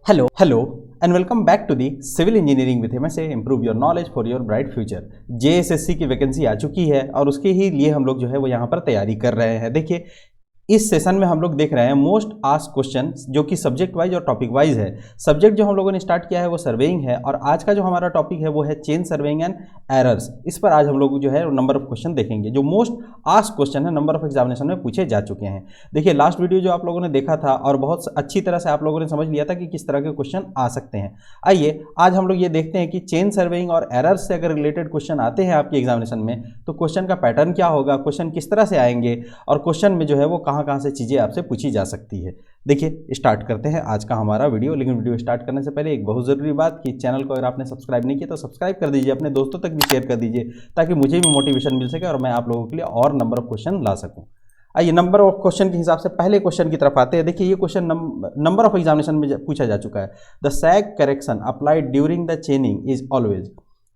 Hello, and welcome back to the Civil Engineering with MSA Improve Your Knowledge for Your Bright Future। JSSC की vacancy आ चुकी है और उसके ही लिए हम लोग जो है वो यहाँ पर तैयारी कर रहे हैं। देखिए इस सेशन में हम लोग देख रहे हैं मोस्ट आस्क्ड क्वेश्चन जो कि सब्जेक्ट वाइज और टॉपिक वाइज है। सब्जेक्ट जो हम लोगों ने स्टार्ट किया है वो सर्वेइंग है और आज का जो हमारा टॉपिक है वो है चेन सर्वेइंग एंड एरर्स। इस पर आज हम लोग जो है नंबर ऑफ क्वेश्चन देखेंगे जो मोस्ट आस्क्ड क्वेश्चन है, नंबर ऑफ एग्जामिनेशन में पूछे जा चुके हैं। देखिए लास्ट वीडियो जो आप लोगों ने देखा था और बहुत अच्छी तरह से आप लोगों ने समझ लिया था कि किस तरह के क्वेश्चन आ सकते हैं। आइए आज हम लोग ये देखते हैं कि चेन सर्वेइंग और एरर्स से अगर रिलेटेड क्वेश्चन आते हैं आपके एग्जामिनेशन में तो क्वेश्चन का पैटर्न क्या होगा, क्वेश्चन किस तरह से आएंगे और क्वेश्चन में जो है वो कहाँ से चीज़ें आपसे पूछी जा सकती है। देखिए स्टार्ट करते हैं आज का हमारा वीडियो। लेकिन वीडियो स्टार्ट करने से पहले एक बहुत ज़रूरी बात कि चैनल को अगर आपने सब्सक्राइब नहीं किया तो सब्सक्राइब कर दीजिए, अपने दोस्तों तक भी शेयर कर दीजिए ताकि मुझे भी मोटिवेशन मिल सके और मैं आप लोगों के लिए और नंबर ऑफ क्वेश्चन ला सकूं। आइए नंबर ऑफ क्वेश्चन के हिसाब से पहले क्वेश्चन की तरफ आते हैं। देखिए ये क्वेश्चन नंबर ऑफ एग्जामिनेशन में पूछा जा चुका है। The sag correction applied during the चेनिंग is always.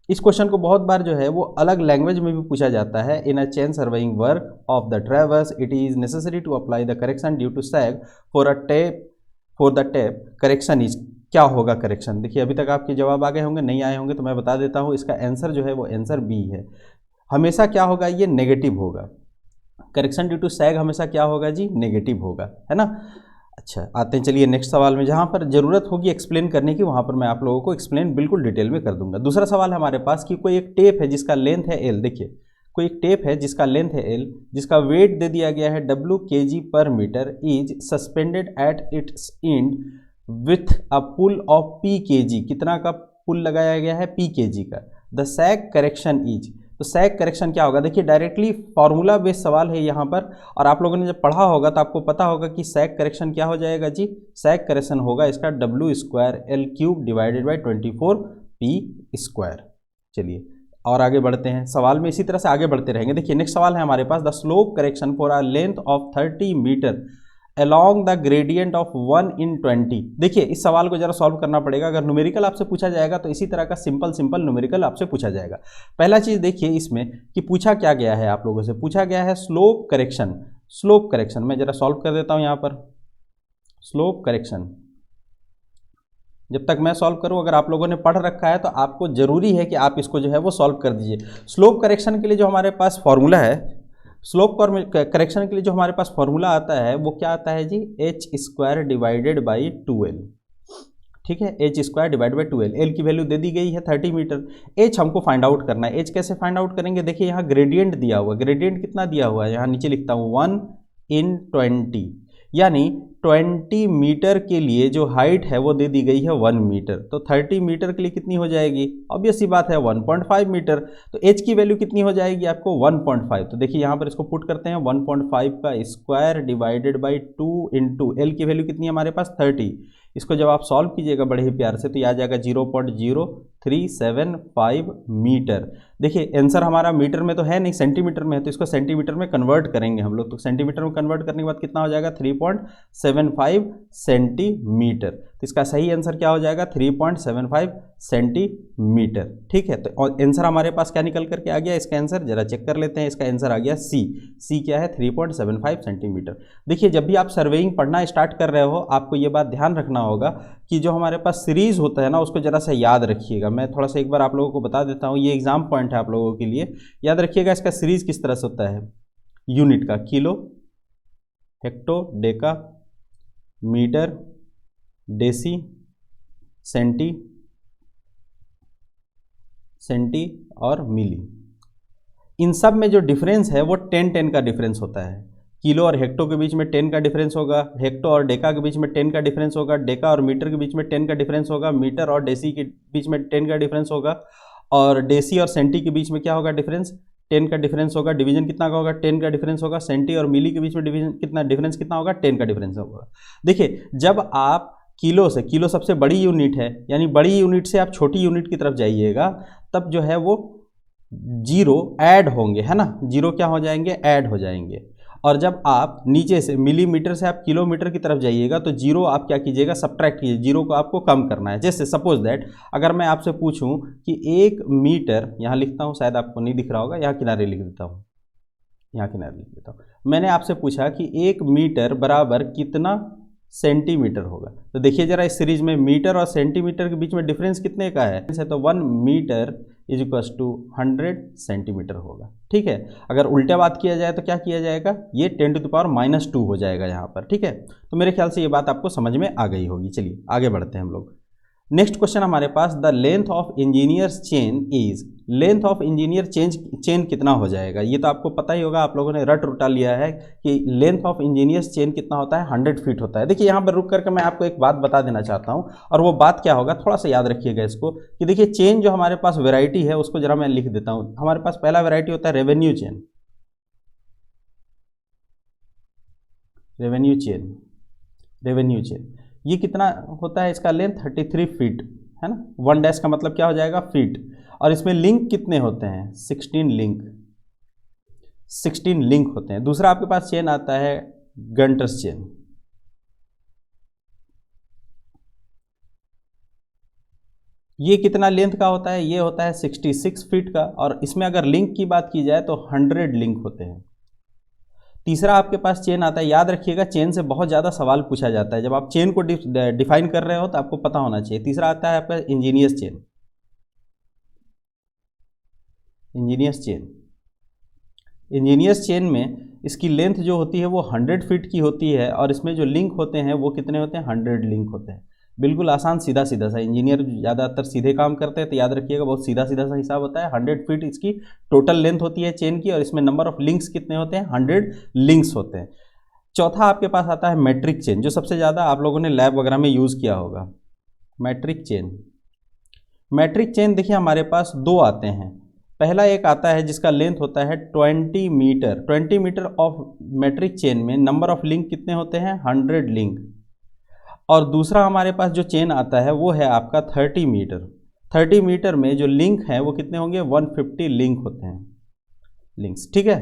इस क्वेश्चन को बहुत बार जो है वो अलग लैंग्वेज में भी पूछा जाता है। In a chain surveying work of the traverse it is necessary to apply the correction due to sag for the tape correction is. क्या होगा करेक्शन? देखिए अभी तक आपके जवाब आ गए होंगे, नहीं आए होंगे तो मैं बता देता हूँ। इसका आंसर जो है वो आंसर बी है। हमेशा क्या होगा, ये नेगेटिव होगा। करेक्शन ड्यू टू सैग हमेशा क्या होगा जी, नेगेटिव होगा, है ना। अच्छा आते हैं चलिए नेक्स्ट सवाल में। जहाँ पर ज़रूरत होगी एक्सप्लेन करने की वहाँ पर मैं आप लोगों को एक्सप्लेन बिल्कुल डिटेल में कर दूंगा। दूसरा सवाल है हमारे पास कि कोई एक टेप है जिसका लेंथ है एल। देखिए कोई एक टेप है जिसका लेंथ है एल, जिसका वेट दे दिया गया है W kg पर metre, is suspended at its end with a pull of P kg। कितना का पुल लगाया गया है? P kg का। The sag correction is. तो सैग करेक्शन क्या होगा? देखिए डायरेक्टली फॉर्मूला बेस्ड सवाल है यहाँ पर और आप लोगों ने जब पढ़ा होगा तो आपको पता होगा कि सैग करेक्शन क्या हो जाएगा जी। सैग करेक्शन होगा इसका W square L cube divided by 24 P square. चलिए और आगे बढ़ते हैं सवाल में, इसी तरह से आगे बढ़ते रहेंगे। देखिए नेक्स्ट सवाल है हमारे पास। The slope correction for a length of 30 metre along the gradient of 1/20। देखिए इस सवाल को जरा सॉल्व करना पड़ेगा। अगर न्यूमेरिकल आपसे पूछा जाएगा तो इसी तरह का सिंपल न्यूमेरिकल आपसे पूछा जाएगा। पहला चीज़ देखिए इसमें कि पूछा क्या गया है, आप लोगों से पूछा गया है स्लोप करेक्शन। स्लोप करेक्शन मैं जरा सॉल्व कर देता हूँ यहाँ पर। स्लोप करेक्शन जब तक मैं सॉल्व करूँ, अगर आप लोगों ने पढ़ रखा है तो आपको जरूरी है कि आप इसको जो है वो सॉल्व कर दीजिए। स्लोप करेक्शन के लिए जो हमारे पास फॉर्मूला है, स्लोप करेक्शन के लिए जो हमारे पास फॉर्मूला आता है वो क्या आता है जी, H square divided by 2l। ठीक है, H square divide by 2l। L की वैल्यू दे दी गई है 30 मीटर। एच हमको फाइंड आउट करना है। एच कैसे फाइंड आउट करेंगे? देखिए यहाँ ग्रेडियंट दिया हुआ, ग्रेडियंट कितना दिया हुआ है, यहाँ नीचे लिखता हूँ 1/20, यानी 20 मीटर के लिए जो हाइट है वो दे दी गई है 1 मीटर। तो 30 मीटर के लिए कितनी हो जाएगी? ऑब्वियस सी बात है 1.5 मीटर। तो h की वैल्यू कितनी हो जाएगी आपको? 1.5। तो देखिए यहाँ पर इसको पुट करते हैं 1.5 का square divided by 2 into L की वैल्यू कितनी है हमारे पास 30। इसको जब आप सॉल्व कीजिएगा बड़े ही प्यार से तो ये आ जाएगा 0.0375 मीटर। देखिए आंसर हमारा मीटर में तो है नहीं, सेंटीमीटर में है, तो इसको सेंटीमीटर में कन्वर्ट करेंगे हम लोग। तो सेंटीमीटर में कन्वर्ट करने के बाद कितना हो जाएगा? 3.75 सेंटीमीटर। तो इसका सही आंसर क्या हो जाएगा? 3.75 सेंटीमीटर। ठीक है, तो आंसर हमारे पास क्या निकल करके आ गया? इसका आंसर जरा चेक कर लेते हैं। इसका आंसर आ गया सी। सी क्या है? 3.75 सेंटीमीटर। देखिए जब भी आप सर्वेइंग पढ़ना स्टार्ट कर रहे हो आपको ये बात ध्यान रखना होगा कि जो हमारे पास सीरीज होता है ना उसको जरा सा याद रखिएगा। मैं थोड़ा सा एक बार आप लोगों को बता देता हूँ, ये एग्जाम पॉइंट है आप लोगों के लिए। याद रखिएगा इसका सीरीज किस तरह से होता है। यूनिट का kilo, hecto, deca, metre, deci, centi, centi और मिली। इन सब में जो डिफरेंस है वो 10-10 का डिफरेंस होता है। किलो और हेक्टो के बीच में 10 का डिफरेंस होगा, हेक्टो और डेका के बीच में 10 का डिफरेंस होगा, डेका और मीटर के बीच में 10 का डिफरेंस होगा, मीटर और डेसी के बीच में 10 का डिफरेंस होगा, और डेसी और सेंटी के बीच में क्या होगा डिफरेंस? 10 का डिफरेंस होगा। डिवीजन कितना का होगा? 10 का डिफरेंस होगा। सेंटी और मिली के बीच में डिवीजन कितना डिफरेंस कितना होगा? 10 का डिफरेंस होगा। देखिए जब आप किलो से, किलो सबसे बड़ी यूनिट है, यानी बड़ी यूनिट से आप छोटी यूनिट की तरफ जाइएगा तब जो है वो जीरो ऐड होंगे, है ना। जीरो क्या हो जाएंगे? ऐड हो जाएंगे। और जब आप नीचे से मिलीमीटर से आप किलोमीटर की तरफ जाइएगा तो जीरो आप क्या कीजिएगा? सब्ट्रैक्ट कीजिए। जीरो को आपको कम करना है। जैसे सपोज दैट अगर मैं आपसे पूछूं कि 1 मीटर, यहाँ लिखता हूँ, शायद आपको नहीं दिख रहा होगा, यहाँ किनारे लिख देता हूँ, यहाँ किनारे लिख देता हूँ। मैंने आपसे पूछा कि 1 मीटर बराबर कितना सेंटीमीटर होगा। तो देखिए जरा इस सीरीज में मीटर और सेंटीमीटर के बीच में डिफरेंस कितने का है, तो 1 metre is equal to 100 centimetre होगा। ठीक है, अगर उल्टा बात किया जाए तो क्या किया जाएगा, ये 10⁻⁻2 हो जाएगा यहाँ पर। ठीक है, तो मेरे ख्याल से ये बात आपको समझ में आ गई होगी। चलिए आगे बढ़ते हैं हम लोग। नेक्स्ट क्वेश्चन हमारे पास, the length of engineers chain is, length of engineer chain कितना हो जाएगा। ये तो आपको पता ही होगा, आप लोगों ने रट रुटा लिया है कि लेंथ ऑफ इंजीनियर्स चेन कितना होता है, 100 फीट होता है। देखिए यहाँ पर रुक करके मैं आपको एक बात बता देना चाहता हूँ, और वो बात क्या होगा थोड़ा सा याद रखिएगा इसको, कि देखिए चेन जो हमारे पास वेराइटी है उसको जरा मैं लिख देता हूँ। हमारे पास पहला वेराइटी होता है revenue chain, revenue chain, revenue chain ये कितना होता है, इसका लेंथ 33 फीट है ना। 1 डैश का मतलब क्या हो जाएगा, फीट। और इसमें लिंक कितने होते हैं, 16 लिंक, 16 लिंक होते हैं। दूसरा आपके पास चेन आता है गंटर्स चेन, ये कितना लेंथ का होता है, ये होता है 66 फीट का। और इसमें अगर लिंक की बात की जाए तो 100 लिंक होते हैं। तीसरा आपके पास चेन आता है, याद रखिएगा चेन से बहुत ज़्यादा सवाल पूछा जाता है, जब आप चेन को डिफाइन कर रहे हो तो आपको पता होना चाहिए। तीसरा आता है आपका engineers chain, engineers chain, engineers chain में इसकी लेंथ जो होती है वो 100 फीट की होती है, और इसमें जो लिंक होते हैं वो कितने होते हैं, 100 लिंक होते हैं। बिल्कुल आसान सीधा सीधा सा, इंजीनियर ज़्यादातर सीधे काम करते हैं तो याद रखिएगा बहुत सीधा सीधा सा हिसाब होता है। 100 फीट इसकी टोटल लेंथ होती है चेन की, और इसमें नंबर ऑफ लिंक्स कितने होते हैं, 100 लिंक्स होते हैं। चौथा आपके पास आता है मैट्रिक चेन, जो सबसे ज़्यादा आप लोगों ने लैब वगैरह में यूज़ किया होगा, मैट्रिक चेन। मैट्रिक चेन देखिए हमारे पास दो आते हैं। पहला एक आता है जिसका लेंथ होता है 20 metre, 20 metre of metric chain में नंबर ऑफ लिंक कितने होते हैं, 100 लिंक। और दूसरा हमारे पास जो चेन आता है वो है आपका 30 मीटर, 30 मीटर में जो लिंक हैं वो कितने होंगे, 150 लिंक होते हैं, लिंक्स। ठीक है,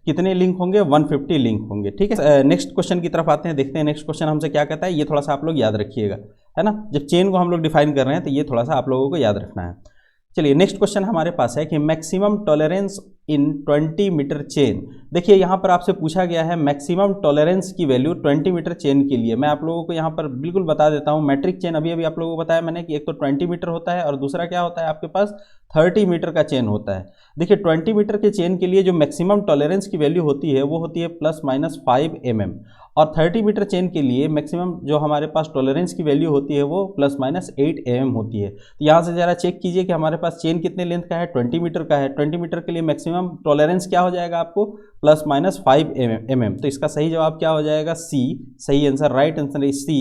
कितने लिंक होंगे, 150 लिंक होंगे। ठीक है, नेक्स्ट क्वेश्चन की तरफ आते हैं, देखते हैं नेक्स्ट क्वेश्चन हमसे क्या कहता है। ये थोड़ा सा आप लोग याद रखिएगा, है ना, जब चेन को हम लोग डिफाइन कर रहे हैं तो ये थोड़ा सा आप लोगों को याद रखना है। चलिए नेक्स्ट क्वेश्चन हमारे पास है कि maximum tolerance in 20 metre chain. देखिए यहाँ पर आपसे पूछा गया है मैक्सिमम टॉलरेंस की वैल्यू 20 मीटर चेन के लिए। मैं आप लोगों को यहाँ पर बिल्कुल बता देता हूँ, मैट्रिक चेन अभी अभी आप लोगों को बताया मैंने कि एक तो 20 मीटर होता है और दूसरा क्या होता है आपके पास 30 मीटर का चेन होता है। देखिए 20 मीटर के चेन के लिए जो मैक्सिमम टॉलरेंस की वैल्यू होती है वो होती है ±5 mm, और 30 मीटर चेन के लिए मैक्सिमम जो हमारे पास टॉलरेंस की वैल्यू होती है वो ±8 mm होती है। तो यहाँ से ज़रा चेक कीजिए कि हमारे पास चेन कितने लेंथ का है, 20 मीटर का है। 20 मीटर के लिए मैक्सिमम टॉलरेंस क्या हो जाएगा आपको, ±5 mm। तो इसका सही जवाब क्या हो जाएगा, सी। सही answer, right answer is C,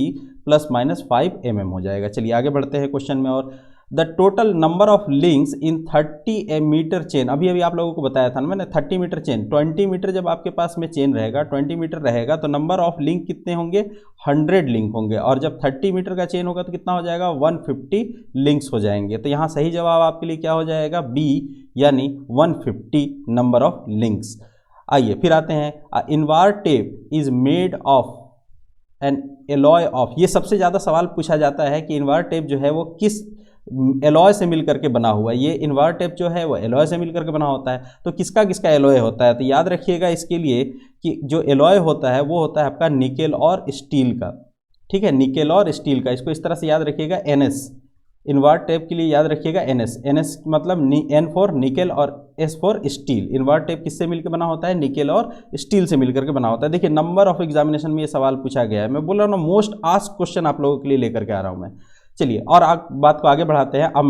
±5 mm हो जाएगा। चलिए आगे बढ़ते हैं क्वेश्चन में। और the total number of links in 30 metre chain, अभी अभी आप लोगों को बताया था ना मैंने 30 मीटर चेन, 20 मीटर जब आपके पास में चेन रहेगा, 20 मीटर रहेगा तो नंबर ऑफ लिंक कितने होंगे, 100 लिंक होंगे। और जब 30 मीटर का चेन होगा तो कितना हो जाएगा, 150 लिंक्स हो जाएंगे। तो यहाँ सही जवाब आपके लिए क्या हो जाएगा, बी, यानी 150 नंबर ऑफ लिंक्स। आइए फिर आते हैं, Invar tape is made of N alloy of. ये सबसे ज़्यादा सवाल पूछा जाता है कि इनवार टेप जो है वो किस एलॉय से मिल करके बना हुआ है। ये इनवार टेप जो है वो एलॉय से मिल करके बना होता है। तो किसका किसका एलॉय होता है, तो याद रखिएगा इसके लिए कि जो एलॉय होता है वो होता है आपका निकेल और स्टील का। ठीक है, निकेल और स्टील का, इसको इस तरह से याद रखिएगा, NS। इनवार टेप के लिए याद रखिएगा NS, NS मतलब N फॉर निकेल और S for steel. Invar tape किससे मिलकर बना होता है, निकेल और स्टील से मिलकर के बना होता है। देखिए नंबर ऑफ एग्जामिनेशन में ये सवाल पूछा गया है, मैं बोल रहा हूँ ना मोस्ट आस्क्ड क्वेश्चन आप लोगों के लिए लेकर के आ रहा हूँ मैं। चलिए और बात को आगे बढ़ाते हैं। अब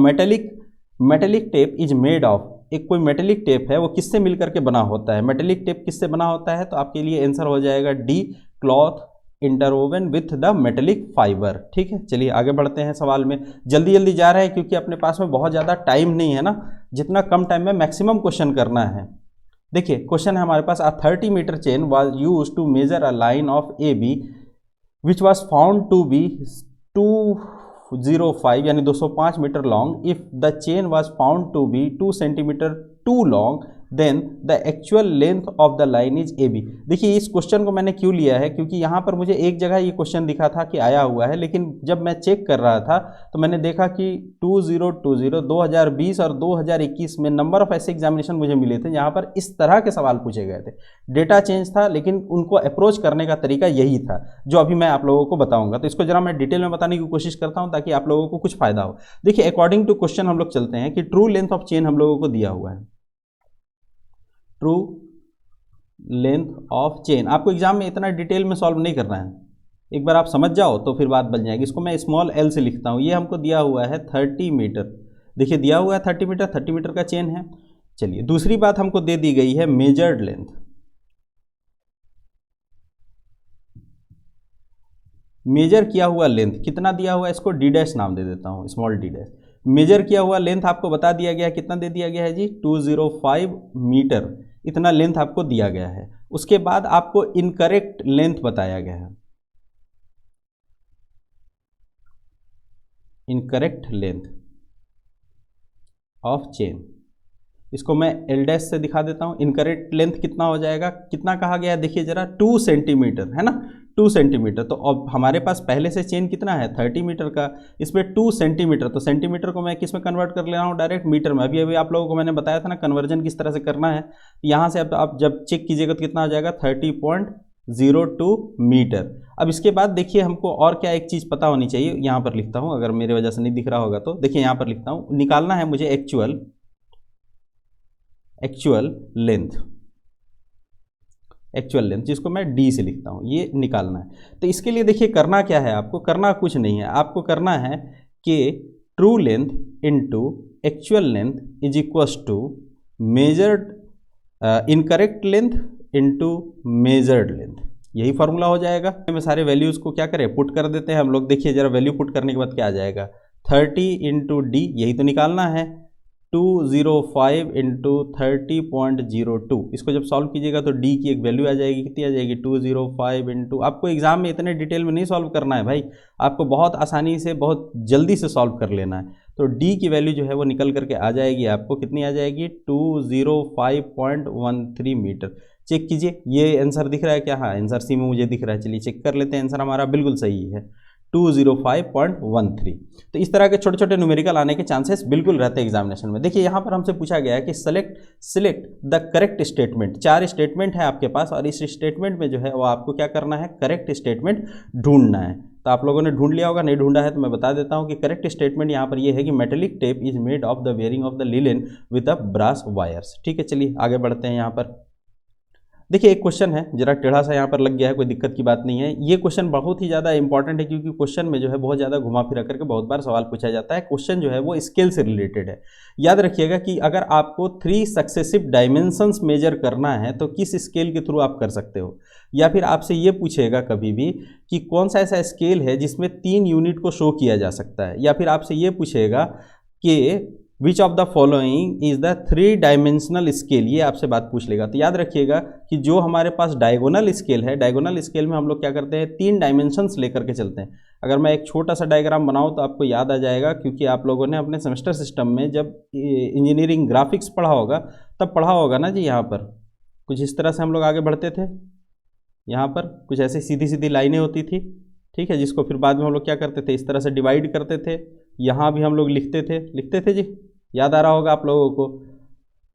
metallic tape is made of, एक कोई मेटेलिक टेप है वो किससे मिलकर के बना होता है, मेटेलिक टेप किससे बना होता है, तो आपके लिए आंसर हो जाएगा D, cloth interwoven with the metallic fibre. ठीक है, चलिए आगे बढ़ते हैं सवाल में। जल्दी जल्दी जा रहे हैं क्योंकि अपने पास में बहुत ज़्यादा टाइम नहीं है ना, जितना कम टाइम में मैक्सिमम क्वेश्चन करना है। देखिए क्वेश्चन है हमारे पास, a 30 metre chain was used to measure a line of AB which was found to be 205 यानी 205 metre long. If the chain was found to be 2 centimetre too long then the actual length of the line is A B. देखिए इस question को मैंने क्यों लिया है, क्योंकि यहाँ पर मुझे एक जगह ये क्वेश्चन दिखा था कि आया हुआ है, लेकिन जब मैं चेक कर रहा था तो मैंने देखा कि 2020 2020 और 2021 में नंबर ऑफ ऐसे एग्जामिनेशन मुझे मिले थे जहाँ पर इस तरह के सवाल पूछे गए थे। डेटा चेंज था, लेकिन उनको अप्रोच करने का तरीका यही था जो अभी मैं आप लोगों को बताऊंगा। तो इसको जरा मैं डिटेल में बताने की कोशिश करता हूँ ताकि आप लोगों को कुछ फायदा हो। देखिए अकॉर्डिंग टू क्वेश्चन हम लोग चलते हैं कि ट्रू लेंथ ऑफ चेन हम लोगों को दिया हुआ है। ट्रू लेंथ ऑफ चेन आपको एग्जाम में इतना डिटेल में सॉल्व नहीं करना है, एक बार आप समझ जाओ तो फिर बात बन जाएगी। इसको मैं स्मॉल एल से लिखता हूँ। ये हमको दिया हुआ है 30 मीटर। देखिए दिया हुआ है 30 मीटर, 30 मीटर का चेन है। चलिए दूसरी बात हमको दे दी गई है मेजर्ड लेंथ। मेजर किया हुआ लेंथ कितना दिया हुआ है, इसको डी डैश नाम दे देता हूँ, स्मॉल डी डैश। मेजर किया हुआ लेंथ आपको बता दिया गया है, कितना दे दिया गया है जी, 205 मीटर, इतना लेंथ आपको दिया गया है। उसके बाद आपको इनकरेक्ट लेंथ बताया गया है, इनकरेक्ट लेंथ ऑफ चेन। इसको मैं एल डैश से दिखा देता हूं। इनकरेक्ट लेंथ कितना हो जाएगा, कितना कहा गया है देखिए जरा, 2 सेंटीमीटर है ना, 2 सेंटीमीटर। तो अब हमारे पास पहले से चेन कितना है 30 मीटर का, इसमें 2 सेंटीमीटर, तो सेंटीमीटर को मैं किस में कन्वर्ट कर ले रहा हूँ, डायरेक्ट मीटर में। अभी अभी आप लोगों को मैंने बताया था ना कन्वर्जन किस तरह से करना है। यहाँ से अब आप जब चेक कीजिएगा तो कितना हो जाएगा 30.02 मीटर। अब इसके बाद देखिए हमको और क्या एक चीज़ पता होनी चाहिए, यहाँ पर लिखता हूँ, अगर मेरे वजह से नहीं दिख रहा होगा तो देखिए यहाँ पर लिखता हूँ, निकालना है मुझे एक्चुअल लेंथ, एक्चुअल लेंथ जिसको मैं डी से लिखता हूँ, ये निकालना है। तो इसके लिए देखिए करना क्या है, आपको करना कुछ नहीं है, आपको करना है कि true length into actual length is equals to measured incorrect length into measured length, यही फॉर्मूला हो जाएगा। मैं सारे वैल्यूज़ को क्या करें, पुट कर देते हैं हम लोग। देखिए जरा वैल्यू पुट करने के बाद क्या आ जाएगा, 30 इंटू डी, यही तो निकालना है, 205 इंटू 30.02। इसको जब सॉल्व कीजिएगा तो डी की एक वैल्यू आ जाएगी, कितनी आ जाएगी 205 इंटू, आपको एग्जाम में इतने डिटेल में नहीं सॉल्व करना है भाई, आपको बहुत आसानी से बहुत जल्दी से सॉल्व कर लेना है। तो डी की वैल्यू जो है वो निकल करके आ जाएगी, आपको कितनी आ जाएगी 205.13 मीटर। चेक कीजिए ये आंसर दिख रहा है क्या, हाँ आंसर सी में मुझे दिख रहा है। चलिए चेक कर लेते हैं, आंसर हमारा बिल्कुल सही है 205.13। तो इस तरह के छोटे छोटे न्यूमेरिकल आने के चांसेस बिल्कुल रहते हैं एग्जामिनेशन में। देखिए यहाँ पर हमसे पूछा गया है कि select the correct statement. 4 statement है आपके पास और इस स्टेटमेंट में जो है वो आपको क्या करना है, करेक्ट स्टेटमेंट ढूंढना है। तो आप लोगों ने ढूंढ लिया होगा, नहीं ढूंढा है तो मैं बता देता हूँ कि करेक्ट स्टेटमेंट यहाँ पर ये है कि metallic tape is made of the weaving of the linen with a brass wires. ठीक है चलिए आगे बढ़ते हैं। यहाँ पर देखिए एक क्वेश्चन है, जरा टेढ़ा सा यहाँ पर लग गया है, कोई दिक्कत की बात नहीं है। ये क्वेश्चन बहुत ही ज़्यादा इंपॉर्टेंट है क्योंकि क्वेश्चन में जो है बहुत ज़्यादा घुमा फिरा करके बहुत बार सवाल पूछा जाता है। क्वेश्चन जो है वो स्केल से रिलेटेड है। याद रखिएगा कि अगर आपको 3 सक्सेसिव डायमेंशंस मेजर करना है तो किस स्केल के थ्रू आप कर सकते हो, या फिर आपसे ये पूछेगा कभी भी कि कौन सा ऐसा स्केल है जिसमें 3 यूनिट को शो किया जा सकता है, या फिर आपसे ये पूछेगा कि विच of the following is the 3 dimensional scale, ये आपसे बात पूछ लेगा। तो याद रखिएगा कि जो हमारे पास डायगोनल स्केल है, डायगोनल स्केल में हम लोग क्या करते हैं 3 डायमेंशंस लेकर के चलते हैं। अगर मैं एक छोटा सा डायग्राम बनाऊं तो आपको याद आ जाएगा, क्योंकि आप लोगों ने अपने सेमेस्टर सिस्टम में जब इंजीनियरिंग ग्राफिक्स पढ़ा होगा तब पढ़ा होगा ना जी। यहाँ पर कुछ इस तरह से हम लोग आगे बढ़ते थे, यहाँ पर कुछ ऐसे सीधी सीधी लाइनें होती थी, ठीक है, जिसको फिर बाद में हम लोग क्या करते थे, इस तरह से डिवाइड करते थे। यहाँ भी हम लोग लिखते थे जी, याद आ रहा होगा आप लोगों को।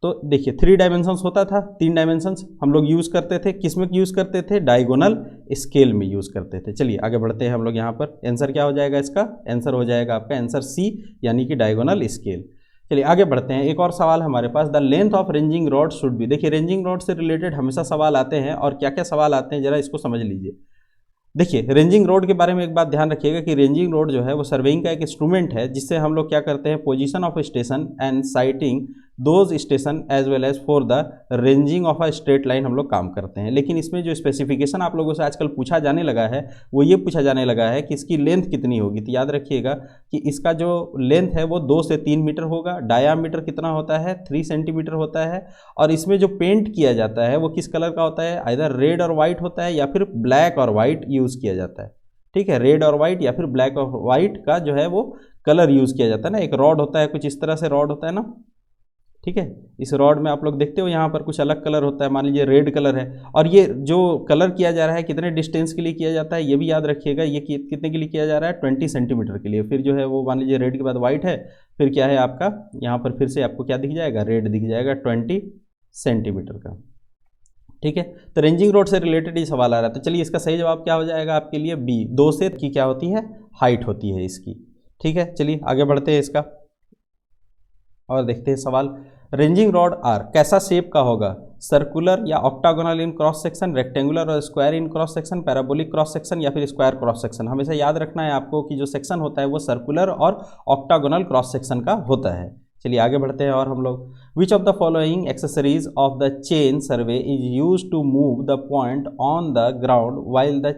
तो देखिए 3 डायमेंशंस होता था, 3 डायमेंशंस हम लोग यूज़ करते थे, किस में यूज़ करते थे, डायगोनल स्केल में यूज़ करते थे। चलिए आगे बढ़ते हैं हम लोग। यहाँ पर आंसर क्या हो जाएगा, इसका आंसर हो जाएगा आपका आंसर सी, यानी कि डायगोनल स्केल। चलिए आगे बढ़ते हैं। एक और सवाल हमारे पास, the length of ranging rod should be. देखिए रेंजिंग रॉड से रिलेटेड हमेशा सवाल आते हैं, और क्या क्या सवाल आते हैं जरा इसको समझ लीजिए। देखिए रेंजिंग रोड के बारे में एक बात ध्यान रखिएगा कि रेंजिंग रोड जो है वो सर्वेइंग का एक इंस्ट्रूमेंट है, जिससे हम लोग क्या करते हैं, position of station and sighting those station as well as for the ranging of a straight line हम लोग काम करते हैं। लेकिन इसमें जो स्पेसिफिकेशन आप लोगों से आजकल पूछा जाने लगा है वो ये पूछा जाने लगा है कि इसकी लेंथ कितनी होगी। तो याद रखिएगा कि इसका जो लेंथ है वो 2 से 3 मीटर होगा, डायामीटर कितना होता है 3 सेंटीमीटर होता है, और इसमें जो पेंट किया जाता है वो किस कलर का होता है, आइदर रेड और वाइट होता है या फिर ब्लैक और वाइट यूज़ किया जाता है। ठीक है, रेड और वाइट या फिर ब्लैक और वाइट का जो है वो कलर यूज़ किया जाता है ना। एक रॉड होता है, कुछ इस तरह से रॉड होता है ना, ठीक है। इस रॉड में आप लोग देखते हो यहाँ पर कुछ अलग कलर होता है, मान लीजिए रेड कलर है, और ये जो कलर किया जा रहा है कितने डिस्टेंस के लिए किया जाता है ये भी याद रखिएगा। ये कितने के लिए किया जा रहा है, 20 सेंटीमीटर के लिए। फिर जो है वो मान लीजिए रेड के बाद वाइट है, फिर क्या है आपका यहाँ पर फिर से आपको क्या दिख जाएगा, रेड दिख जाएगा 20 सेंटीमीटर का। ठीक है, तो रेंजिंग रोड से रिलेटेड ये सवाल आ रहा है, तो चलिए इसका सही जवाब क्या हो जाएगा आपके लिए, बी, 2 से की क्या होती है, हाइट होती है इसकी। ठीक है, चलिए आगे बढ़ते हैं इसका और देखते हैं सवाल। रेंजिंग रॉड आर कैसा शेप का होगा, सर्कुलर या octagonal in cross section, rectangular और square in cross section, parabolic cross section या फिर स्क्वायर क्रॉस सेक्शन। हमेशा याद रखना है आपको कि जो सेक्शन होता है वो सर्कुलर और ऑक्टागोनल क्रॉस सेक्शन का होता है। चलिए आगे बढ़ते हैं और हम लोग, which of the following accessories of the chain survey is use to move the point on the ground while the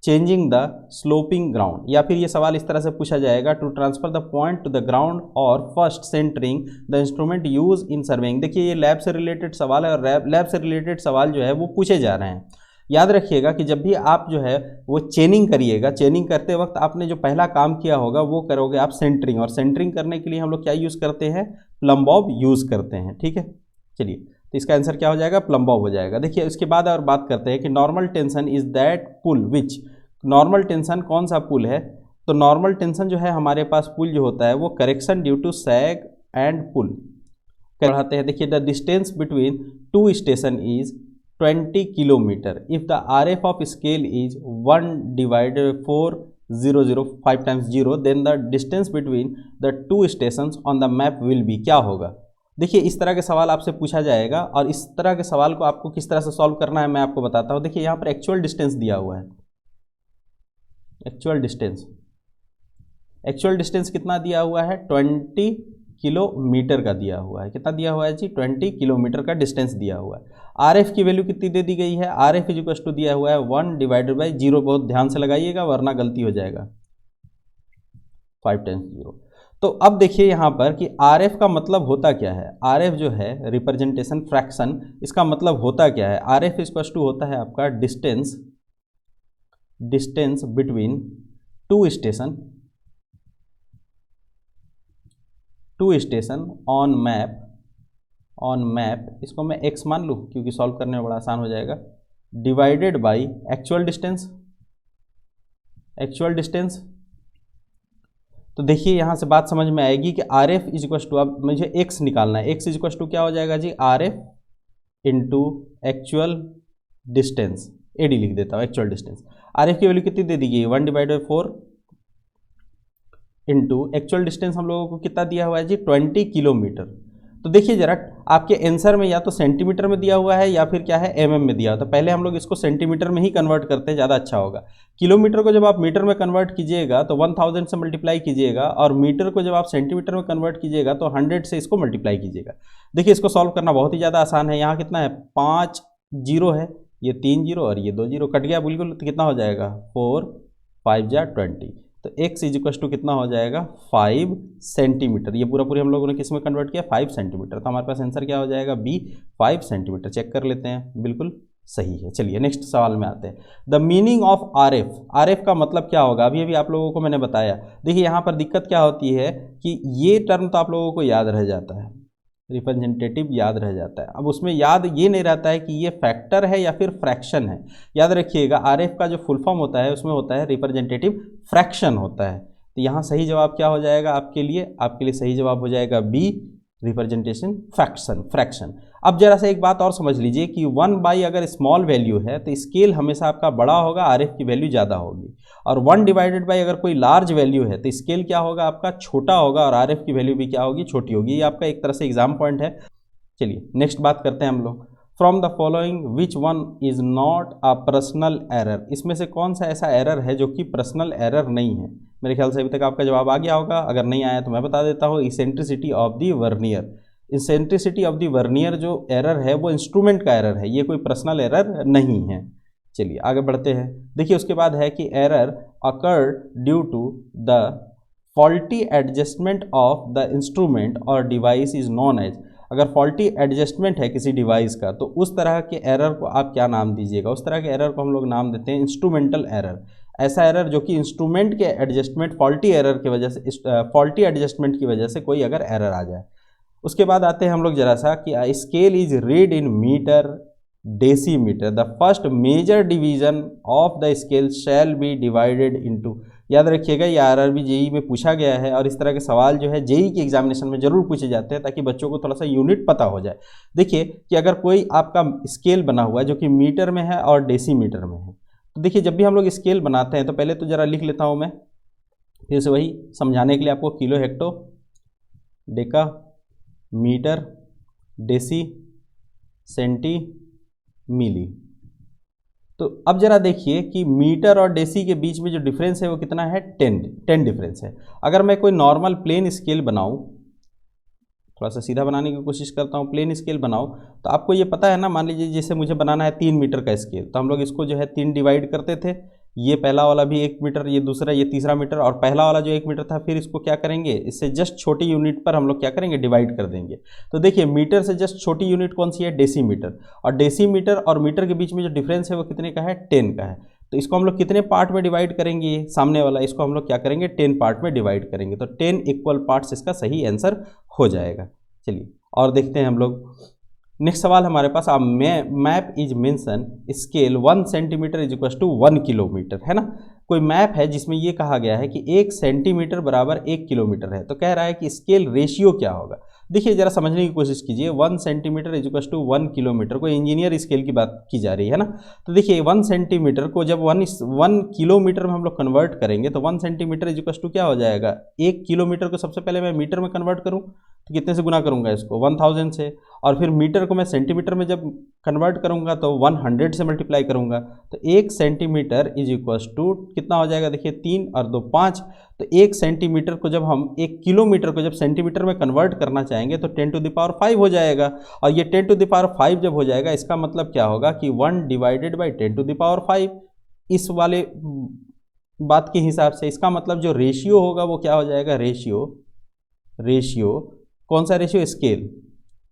changing the sloping ground, या फिर ये सवाल इस तरह से पूछा जाएगा, to transfer the point to the ground और first centring the instrument use in surveying. देखिए ये लैब से रिलेटेड सवाल है और लैब से रिलेटेड सवाल जो है वो पूछे जा रहे हैं। याद रखिएगा कि जब भी आप जो है वो चेनिंग करिएगा, चेनिंग करते वक्त आपने जो पहला काम किया होगा वो करोगे आप सेंटरिंग, और सेंटरिंग करने के लिए हम लोग क्या यूज़ करते हैं, प्लम बॉब यूज़ करते हैं। ठीक है, चलिए तो इसका आंसर क्या हो जाएगा, प्लम बॉब हो जाएगा। देखिए उसके बाद और बात करते हैं कि normal tension is that pull which, normal tension कौन सा पुल है, तो नॉर्मल टेंशन जो है हमारे पास पुल जो होता है वो correction due to sag and pull बढ़ाते हैं। देखिए the distance between two station is 20 kilometre if the RF of scale is 1 divided 400 5 times 0 then the distance between the two stations on the map will be, क्या होगा। देखिए इस तरह के सवाल आपसे पूछा जाएगा और इस तरह के सवाल को आपको किस तरह से सॉल्व करना है मैं आपको बताता हूँ। देखिए यहाँ पर एक्चुअल डिस्टेंस दिया हुआ है, एक्चुअल डिस्टेंस कितना दिया हुआ है, 20 किलोमीटर का दिया हुआ है। कितना दिया हुआ है जी, 20 किलोमीटर का डिस्टेंस दिया हुआ है। RF की वैल्यू कितनी दे दी गई है, RF इज टू दिया हुआ है 1 डिवाइडेड बाई 0, बहुत ध्यान से लगाइएगा वरना गलती हो जाएगा, 5 टाइम्स 0। तो अब देखिए यहाँ पर कि RF का मतलब होता क्या है, RF जो है रिप्रेजेंटेशन फ्रैक्शन, इसका मतलब होता क्या है, RF इज टू होता है आपका distance between two station on map, इसको मैं x मान लूँ क्योंकि सॉल्व करने में बड़ा आसान हो जाएगा, डिवाइडेड बाई एक्चुअल डिस्टेंस। तो देखिए यहाँ से बात समझ में आएगी कि RF इज इक्वल टू, अब मुझे x निकालना है, x इज इक्वल टू क्या हो जाएगा जी, RF into actual distance, AD लिख देता हूँ, एक्चुअल डिस्टेंस। RF की वैल्यू कितनी दे दी गई, 1 divide by 4 into actual distance हम लोगों को कितना दिया हुआ है जी, 20 किलोमीटर। तो देखिए जरा आपके आंसर में या तो सेंटीमीटर में दिया हुआ है या फिर क्या है mm में दिया हुआ, तो पहले हम लोग इसको सेंटीमीटर में ही कन्वर्ट करते हैं, ज़्यादा अच्छा होगा। किलोमीटर को जब आप मीटर में कन्वर्ट कीजिएगा तो 1000 से मल्टीप्लाई कीजिएगा, और मीटर को जब आप सेंटीमीटर में कन्वर्ट कीजिएगा तो 100 से इसको मल्टीप्लाई कीजिएगा। देखिए इसको सॉल्व करना बहुत ही ज़्यादा आसान है। यहाँ कितना है, 5 जीरो है, ये 3 जीरो और ये 2 जीरो कट गया बिल्कुल, तो कितना हो जाएगा 4 5 जा 20, तो x इज इक्वल टू कितना हो जाएगा 5 सेंटीमीटर। ये पूरा हम लोगों ने किस में कन्वर्ट किया, 5 सेंटीमीटर। तो हमारे पास आंसर क्या हो जाएगा, बी 5 सेंटीमीटर। चेक कर लेते हैं, बिल्कुल सही है। चलिए नेक्स्ट सवाल में आते हैं। द मीनिंग ऑफ RF का मतलब क्या होगा, अभी आप लोगों को मैंने बताया। देखिए यहाँ पर दिक्कत क्या होती है कि ये टर्म तो आप लोगों को याद रह जाता है, रिप्रेजेंटेटिव याद रह जाता है, अब उसमें याद ये नहीं रहता है कि ये फैक्टर है या फिर फ्रैक्शन है। याद रखिएगा RF का जो फुल फॉर्म होता है उसमें होता है रिप्रेजेंटेटिव फ्रैक्शन होता है। तो यहाँ सही जवाब क्या हो जाएगा आपके लिए सही जवाब हो जाएगा बी, रिप्रेजेंटेशन फ्रैक्शन। अब जरा सा एक बात और समझ लीजिए कि 1 अगर स्मॉल वैल्यू है तो स्केल हमेशा आपका बड़ा होगा, RF की वैल्यू ज़्यादा होगी, और 1 डिवाइडेड बाई अगर कोई लार्ज वैल्यू है तो स्केल क्या होगा आपका छोटा होगा, और RF की वैल्यू भी क्या होगी, छोटी होगी। ये आपका एक तरह से एग्जाम पॉइंट है। चलिए नेक्स्ट बात करते हैं हम लोग। From the following which one is not a personal error, इसमें से कौन सा ऐसा एरर है जो कि पर्सनल एरर नहीं है। मेरे ख्याल से अभी तक आपका जवाब आ गया होगा, अगर नहीं आया तो मैं बता देता हूँ, eccentricity of the vernier. Eccentricity of the vernier जो एरर है वो इंस्ट्रूमेंट का एरर है, ये कोई पर्सनल एरर नहीं है। चलिए आगे बढ़ते हैं। देखिए उसके बाद है कि error occurred due to the faulty adjustment of the instrument और डिवाइस इज नोन एज, अगर फॉल्टी एडजस्टमेंट है किसी डिवाइस का तो उस तरह के एरर को आप क्या नाम दीजिएगा, उस तरह के एरर को हम लोग नाम देते हैं इंस्ट्रूमेंटल एरर। ऐसा एरर जो कि इंस्ट्रूमेंट के एडजस्टमेंट फॉल्टी एडजस्टमेंट की वजह से कोई अगर एरर आ जाए। उसके बाद आते हैं हम लोग जरा सा कि scale is read in metre decimetre, the first major division of the scale shall be divided into. याद रखिएगा ये आरआरबी जेई में पूछा गया है और इस तरह के सवाल जो है जेई के एग्जामिनेशन में जरूर पूछे जाते हैं ताकि बच्चों को थोड़ा सा यूनिट पता हो जाए। देखिए कि अगर कोई आपका स्केल बना हुआ है जो कि मीटर में है और डेसीमीटर में है, तो देखिए जब भी हम लोग स्केल बनाते हैं तो पहले तो जरा लिख लेता हूँ मैं फिर से वही समझाने के लिए आपको, kilo, hecto, deca, metre, deci, centi, milli. तो अब जरा देखिए कि मीटर और डेसी के बीच में जो डिफरेंस है वो कितना है, 10 डिफरेंस है। अगर मैं कोई नॉर्मल प्लेन स्केल बनाऊं, थोड़ा सा सीधा बनाने की कोशिश करता हूं, प्लेन स्केल बनाऊं तो आपको ये पता है ना, मान लीजिए जैसे मुझे बनाना है 3 मीटर का स्केल, तो हम लोग इसको जो है 3 डिवाइड करते थे, ये पहला वाला भी 1 मीटर, ये दूसरा, ये तीसरा मीटर, और पहला वाला जो 1 मीटर था फिर इसको क्या करेंगे, इससे जस्ट छोटी यूनिट पर हम लोग क्या करेंगे, डिवाइड कर देंगे। तो देखिए मीटर से जस्ट छोटी यूनिट कौन सी है, डेसीमीटर, और डेसीमीटर और मीटर के बीच में जो डिफरेंस है वो कितने का है, 10 का है। तो इसको हम लोग कितने पार्ट में डिवाइड करेंगे, सामने वाला इसको हम लोग क्या करेंगे, 10 पार्ट में डिवाइड करेंगे, तो 10 इक्वल पार्ट्स इसका सही आंसर हो जाएगा। चलिए और देखते हैं हम लोग नेक्स्ट सवाल हमारे पास, map is mention scale 1 centimetre is equal to 1 kilometre, है ना। कोई मैप है जिसमें ये कहा गया है कि 1 सेंटीमीटर बराबर 1 किलोमीटर है, तो कह रहा है कि स्केल रेशियो क्या होगा। देखिए जरा समझने की कोशिश कीजिए, 1 centimetre is equal to 1 kilometre, कोई इंजीनियर स्केल की बात की जा रही है ना। तो देखिए 1 सेंटीमीटर को जब 1 किलोमीटर में हम लोग कन्वर्ट करेंगे तो 1 सेंटीमीटर इज इक्वल टू क्या हो जाएगा, 1 किलोमीटर को सबसे पहले मैं मीटर में कन्वर्ट करूँ तो कितने से गुना करूँगा इसको, 1000 से, और फिर मीटर को मैं सेंटीमीटर में जब कन्वर्ट करूँगा तो 100 से मल्टीप्लाई करूँगा, तो 1 सेंटीमीटर इज इक्वल टू कितना हो जाएगा, देखिए 3 और 2 5, तो 1 सेंटीमीटर को जब हम 1 किलोमीटर को जब सेंटीमीटर में कन्वर्ट करना चाहेंगे तो 10 टू द पावर 5 हो जाएगा, और ये 10 टू द पावर 5 जब हो जाएगा इसका मतलब क्या होगा कि 1 divided by 10 to the power 5, इस वाले बात के हिसाब से इसका मतलब जो रेशियो होगा वो क्या हो जाएगा, रेशियो कौन सा रेशियो,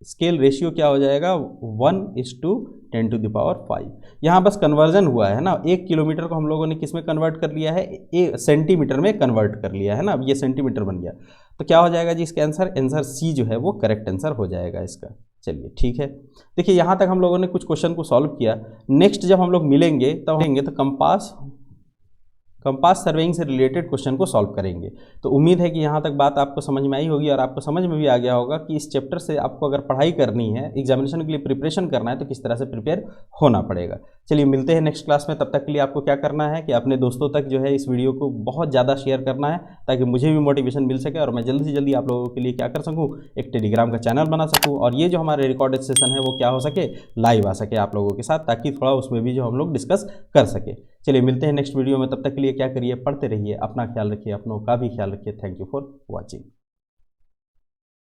स्केल रेशियो क्या हो जाएगा, 1:10 टू द पावर 5। यहाँ बस कन्वर्जन हुआ है ना, 1 किलोमीटर को हम लोगों ने किस में कन्वर्ट कर लिया है, सेंटीमीटर में कन्वर्ट कर लिया है ना, अब ये सेंटीमीटर बन गया, तो क्या हो जाएगा जी इसका आंसर सी जो है वो करेक्ट आंसर हो जाएगा इसका। चलिए ठीक है, देखिए यहाँ तक हम लोगों ने कुछ क्वेश्चन को सॉल्व किया। नेक्स्ट जब हम लोग मिलेंगे तो कंपास सर्वेइंग से रिलेटेड क्वेश्चन को सॉल्व करेंगे। तो उम्मीद है कि यहाँ तक बात आपको समझ में आई होगी और आपको समझ में भी आ गया होगा कि इस चैप्टर से आपको अगर पढ़ाई करनी है, एग्जामिनेशन के लिए प्रिपरेशन करना है तो किस तरह से प्रिपेयर होना पड़ेगा। चलिए मिलते हैं नेक्स्ट क्लास में, तब तक के लिए आपको क्या करना है कि अपने दोस्तों तक जो है इस वीडियो को बहुत ज़्यादा शेयर करना है ताकि मुझे भी मोटिवेशन मिल सके और मैं जल्दी से जल्दी आप लोगों के लिए क्या कर सकूँ, एक टेलीग्राम का चैनल बना सकूँ और ये जो हमारे रिकॉर्डेड सेशन है वो क्या हो सके, लाइव आ सके आप लोगों के साथ, ताकि थोड़ा उसमें भी जो हम लोग डिस्कस कर सके। चलिए मिलते हैं नेक्स्ट वीडियो में, तब तक के लिए क्या करिए, पढ़ते रहिए, अपना ख्याल रखिए, अपनों का भी ख्याल रखिए। Thank you for watching.